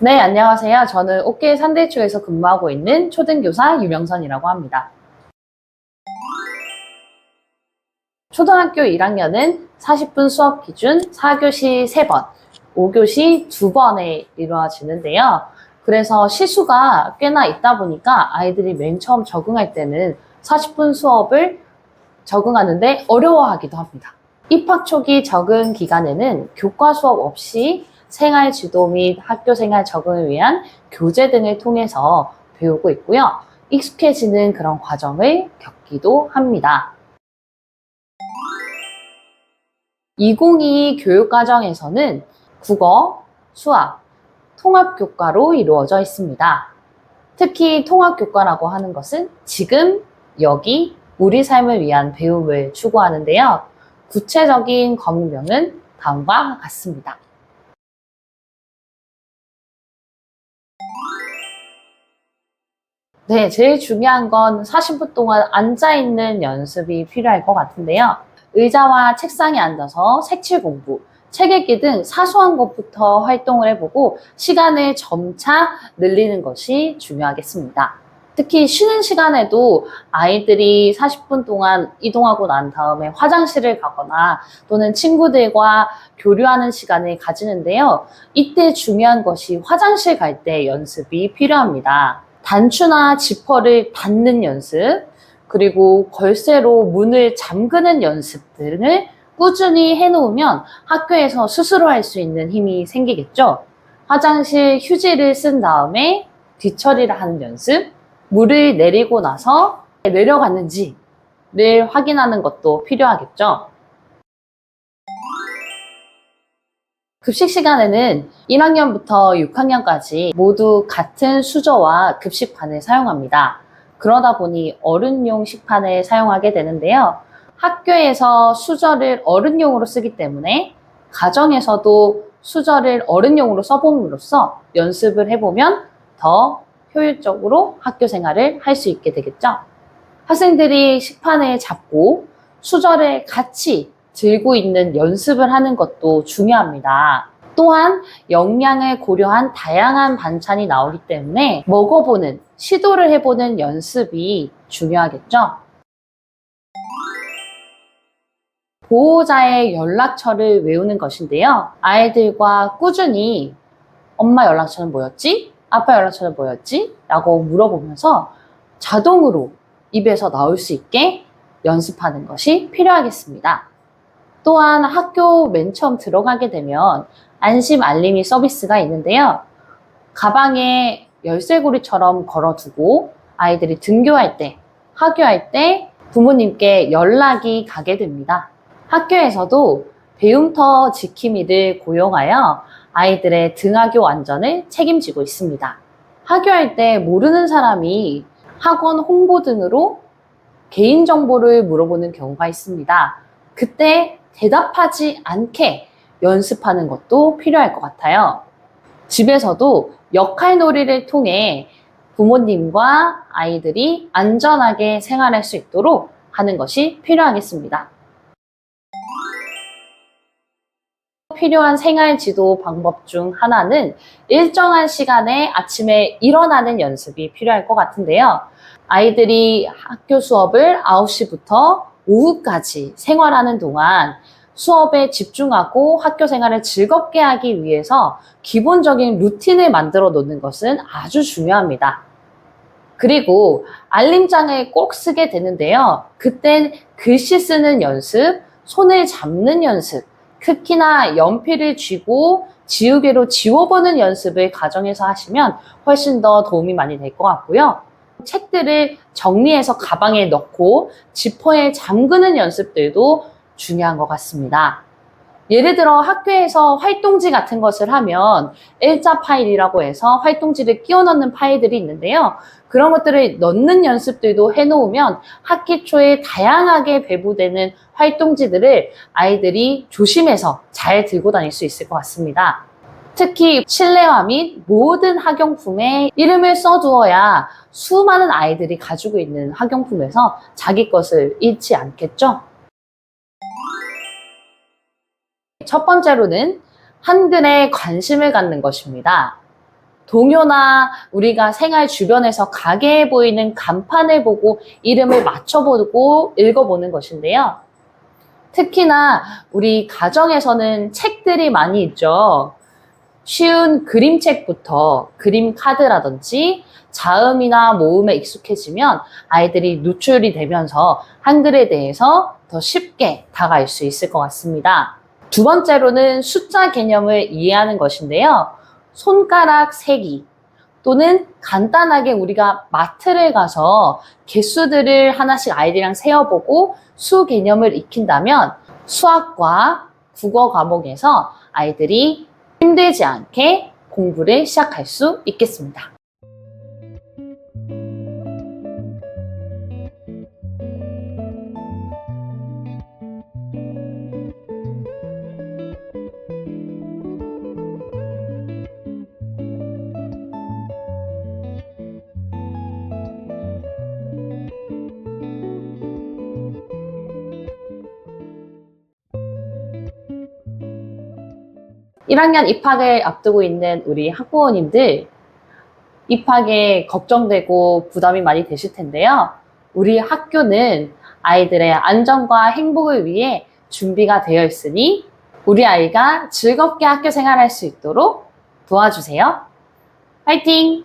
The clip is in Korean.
네, 안녕하세요. 저는 옥계 산대초에서 근무하고 있는 초등교사 유명선이라고 합니다. 초등학교 1학년은 40분 수업 기준 4교시 3번, 5교시 2번에 이루어지는데요. 그래서 시수가 꽤나 있다 보니까 아이들이 맨 처음 적응할 때는 40분 수업을 적응하는데 어려워하기도 합니다. 입학 초기 적응 기간에는 교과 수업 없이 생활 지도 및 학교 생활 적응을 위한 교재 등을 통해서 배우고 있고요. 익숙해지는 그런 과정을 겪기도 합니다. 2022 교육과정에서는 국어, 수학, 통합교과로 이루어져 있습니다. 특히 통합교과라고 하는 것은 지금, 여기, 우리 삶을 위한 배움을 추구하는데요. 구체적인 과목명은 다음과 같습니다. 네, 제일 중요한 건 40분 동안 앉아있는 연습이 필요할 것 같은데요. 의자와 책상에 앉아서 색칠 공부, 책 읽기 등 사소한 것부터 활동을 해보고 시간을 점차 늘리는 것이 중요하겠습니다. 특히 쉬는 시간에도 아이들이 40분 동안 이동하고 난 다음에 화장실을 가거나 또는 친구들과 교류하는 시간을 가지는데요. 이때 중요한 것이 화장실 갈 때 연습이 필요합니다. 단추나 지퍼를 닫는 연습, 그리고 걸쇠로 문을 잠그는 연습 등을 꾸준히 해놓으면 학교에서 스스로 할 수 있는 힘이 생기겠죠. 화장실 휴지를 쓴 다음에 뒤처리를 하는 연습, 물을 내리고 나서 내려갔는지를 확인하는 것도 필요하겠죠. 급식 시간에는 1학년부터 6학년까지 모두 같은 수저와 급식판을 사용합니다. 그러다 보니 어른용 식판을 사용하게 되는데요. 학교에서 수저를 어른용으로 쓰기 때문에 가정에서도 수저를 어른용으로 써봄으로써 연습을 해보면 더 효율적으로 학교 생활을 할 수 있게 되겠죠. 학생들이 식판을 잡고 수저를 같이 들고 있는 연습을 하는 것도 중요합니다. 또한 영양을 고려한 다양한 반찬이 나오기 때문에 먹어보는, 시도를 해보는 연습이 중요하겠죠. 보호자의 연락처를 외우는 것인데요. 아이들과 꾸준히 엄마 연락처는 뭐였지? 아빠 연락처는 뭐였지? 라고 물어보면서 자동으로 입에서 나올 수 있게 연습하는 것이 필요하겠습니다. 또한 학교 맨 처음 들어가게 되면 안심 알림이 서비스가 있는데요. 가방에 열쇠고리처럼 걸어두고 아이들이 등교할 때, 하교할 때 부모님께 연락이 가게 됩니다. 학교에서도 배움터 지킴이를 고용하여 아이들의 등하교 안전을 책임지고 있습니다. 하교할 때 모르는 사람이 학원 홍보 등으로 개인정보를 물어보는 경우가 있습니다. 그때 대답하지 않게 연습하는 것도 필요할 것 같아요. 집에서도 역할놀이를 통해 부모님과 아이들이 안전하게 생활할 수 있도록 하는 것이 필요하겠습니다. 필요한 생활 지도 방법 중 하나는 일정한 시간에 아침에 일어나는 연습이 필요할 것 같은데요. 아이들이 학교 수업을 9시부터 오후까지 생활하는 동안 수업에 집중하고 학교 생활을 즐겁게 하기 위해서 기본적인 루틴을 만들어 놓는 것은 아주 중요합니다. 그리고 알림장을 꼭 쓰게 되는데요. 그땐 글씨 쓰는 연습, 손을 잡는 연습, 특히나 연필을 쥐고 지우개로 지워보는 연습을 가정에서 하시면 훨씬 더 도움이 많이 될 것 같고요. 책들을 정리해서 가방에 넣고 지퍼에 잠그는 연습들도 중요한 것 같습니다. 예를 들어 학교에서 활동지 같은 것을 하면 일자 파일이라고 해서 활동지를 끼워 넣는 파일들이 있는데요. 그런 것들을 넣는 연습들도 해놓으면 학기 초에 다양하게 배부되는 활동지들을 아이들이 조심해서 잘 들고 다닐 수 있을 것 같습니다. 특히 실내화 및 모든 학용품에 이름을 써두어야 수많은 아이들이 가지고 있는 학용품에서 자기 것을 잃지 않겠죠? 첫 번째로는 한글에 관심을 갖는 것입니다. 동요나 우리가 생활 주변에서 가게해 보이는 간판을 보고 이름을 맞춰보고 읽어보는 것인데요. 특히나 우리 가정에서는 책들이 많이 있죠. 쉬운 그림책부터 그림 카드라든지 자음이나 모음에 익숙해지면 아이들이 노출이 되면서 한글에 대해서 더 쉽게 다가갈 수 있을 것 같습니다. 두 번째로는 숫자 개념을 이해하는 것인데요. 손가락 세기 또는 간단하게 우리가 마트를 가서 개수들을 하나씩 아이들이랑 세어보고 수 개념을 익힌다면 수학과 국어 과목에서 아이들이 힘들지 않게 공부를 시작할 수 있겠습니다. (1학년) 입학을 앞두고 있는 우리 학부모님들 입학에 걱정되고 부담이 많이 되실 텐데요. 우리 학교는 아이들의 안전과 행복을 위해 준비가 되어 있으니 우리 아이가 즐겁게 학교 생활할 수 있도록 도와주세요. 화이팅!